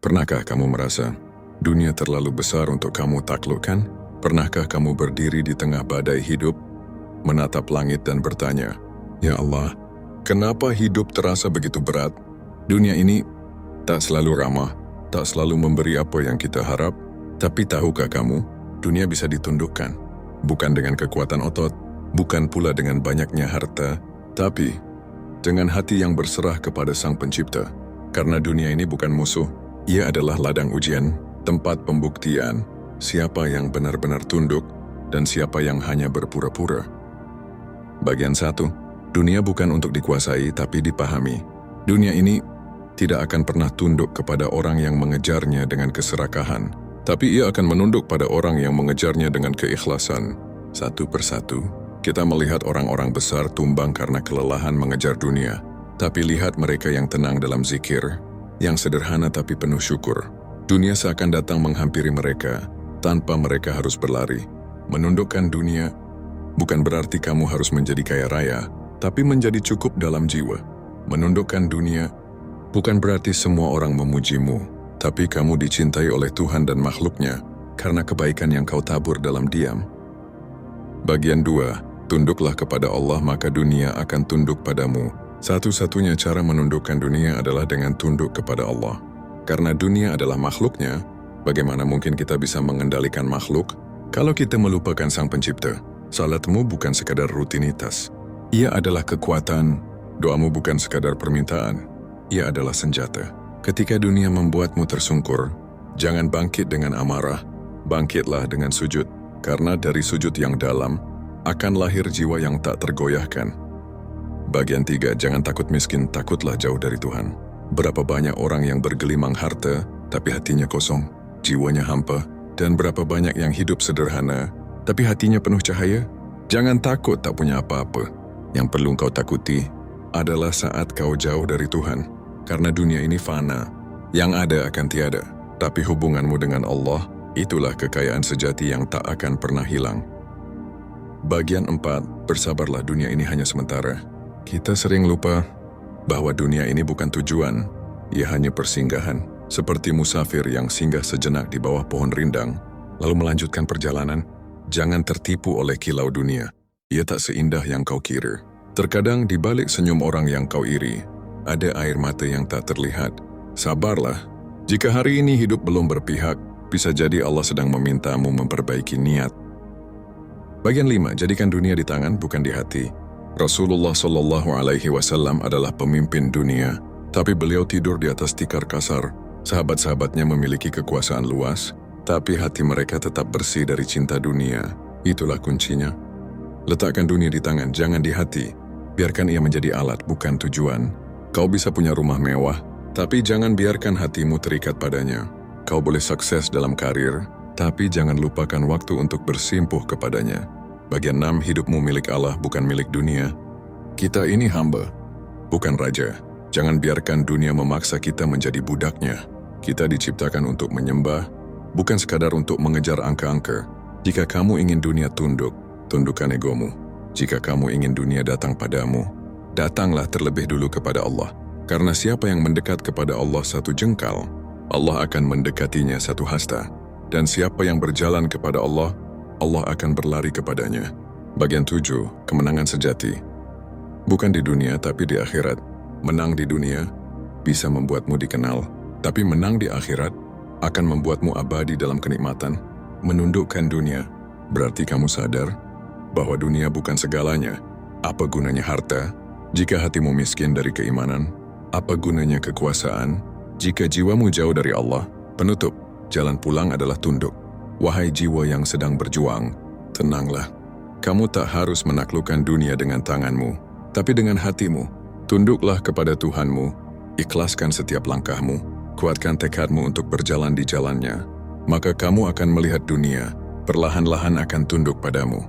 Pernahkah kamu merasa dunia terlalu besar untuk kamu taklukkan? Pernahkah kamu berdiri di tengah badai hidup, menatap langit dan bertanya, "Ya Allah, kenapa hidup terasa begitu berat? Dunia ini tak selalu ramah, tak selalu memberi apa yang kita harap. Tapi tahukah kamu, dunia bisa ditundukkan. Bukan dengan kekuatan otot, bukan pula dengan banyaknya harta, tapi dengan hati yang berserah kepada Sang Pencipta. Karena dunia ini bukan musuh, ia adalah ladang ujian, tempat pembuktian siapa yang benar-benar tunduk dan siapa yang hanya berpura-pura." Bagian 1. Dunia bukan untuk dikuasai tapi dipahami. Dunia ini tidak akan pernah tunduk kepada orang yang mengejarnya dengan keserakahan, tapi ia akan menunduk pada orang yang mengejarnya dengan keikhlasan. Satu persatu, kita melihat orang-orang besar tumbang karena kelelahan mengejar dunia. Tapi lihat mereka yang tenang dalam zikir, yang sederhana tapi penuh syukur. Dunia seakan datang menghampiri mereka, tanpa mereka harus berlari. Menundukkan dunia bukan berarti kamu harus menjadi kaya raya, tapi menjadi cukup dalam jiwa. Menundukkan dunia bukan berarti semua orang memujimu, tapi kamu dicintai oleh Tuhan dan makhluknya karena kebaikan yang kau tabur dalam diam. Bagian 2. Tunduklah kepada Allah maka dunia akan tunduk padamu. Satu-satunya cara menundukkan dunia adalah dengan tunduk kepada Allah. Karena dunia adalah makhluknya, bagaimana mungkin kita bisa mengendalikan makhluk kalau kita melupakan Sang Pencipta? Salatmu bukan sekadar rutinitas. Ia adalah kekuatan, doamu bukan sekadar permintaan. Ia adalah senjata. Ketika dunia membuatmu tersungkur, jangan bangkit dengan amarah, bangkitlah dengan sujud. Karena dari sujud yang dalam, akan lahir jiwa yang tak tergoyahkan. Bagian 3, jangan takut miskin, takutlah jauh dari Tuhan. Berapa banyak orang yang bergelimang harta, tapi hatinya kosong, jiwanya hampa, dan berapa banyak yang hidup sederhana, tapi hatinya penuh cahaya? Jangan takut tak punya apa-apa. Yang perlu kau takuti adalah saat kau jauh dari Tuhan. Karena dunia ini fana, yang ada akan tiada. Tapi hubunganmu dengan Allah, itulah kekayaan sejati yang tak akan pernah hilang. Bagian 4, bersabarlah, dunia ini hanya sementara. Kita sering lupa bahwa dunia ini bukan tujuan, ia hanya persinggahan. Seperti musafir yang singgah sejenak di bawah pohon rindang, lalu melanjutkan perjalanan. Jangan tertipu oleh kilau dunia, ia tak seindah yang kau kira. Terkadang di balik senyum orang yang kau iri, ada air mata yang tak terlihat. Sabarlah, jika hari ini hidup belum berpihak, bisa jadi Allah sedang memintamu memperbaiki niat. Bagian 5, jadikan dunia di tangan bukan di hati. Rasulullah SAW adalah pemimpin dunia, tapi beliau tidur di atas tikar kasar. Sahabat-sahabatnya memiliki kekuasaan luas, tapi hati mereka tetap bersih dari cinta dunia. Itulah kuncinya. Letakkan dunia di tangan, jangan di hati. Biarkan ia menjadi alat, bukan tujuan. Kau bisa punya rumah mewah, tapi jangan biarkan hatimu terikat padanya. Kau boleh sukses dalam karir, tapi jangan lupakan waktu untuk bersimpuh kepadanya. Bagian 6, hidupmu milik Allah, bukan milik dunia. Kita ini hamba, bukan raja. Jangan biarkan dunia memaksa kita menjadi budaknya. Kita diciptakan untuk menyembah, bukan sekadar untuk mengejar angka-angka. Jika kamu ingin dunia tunduk, tundukkan egomu. Jika kamu ingin dunia datang padamu, datanglah terlebih dulu kepada Allah. Karena siapa yang mendekat kepada Allah satu jengkal, Allah akan mendekatinya satu hasta. Dan siapa yang berjalan kepada Allah, Allah akan berlari kepadanya. Bagian 7, kemenangan sejati. Bukan di dunia tapi di akhirat. Menang di dunia bisa membuatmu dikenal, tapi menang di akhirat akan membuatmu abadi dalam kenikmatan. Menundukkan dunia berarti kamu sadar bahwa dunia bukan segalanya. Apa gunanya harta jika hatimu miskin dari keimanan? Apa gunanya kekuasaan jika jiwamu jauh dari Allah? Penutup, jalan pulang adalah tunduk. Wahai jiwa yang sedang berjuang, tenanglah. Kamu tak harus menaklukkan dunia dengan tanganmu, tapi dengan hatimu. Tunduklah kepada Tuhanmu, ikhlaskan setiap langkahmu, kuatkan tekadmu untuk berjalan di jalannya. Maka kamu akan melihat dunia, perlahan-lahan akan tunduk padamu.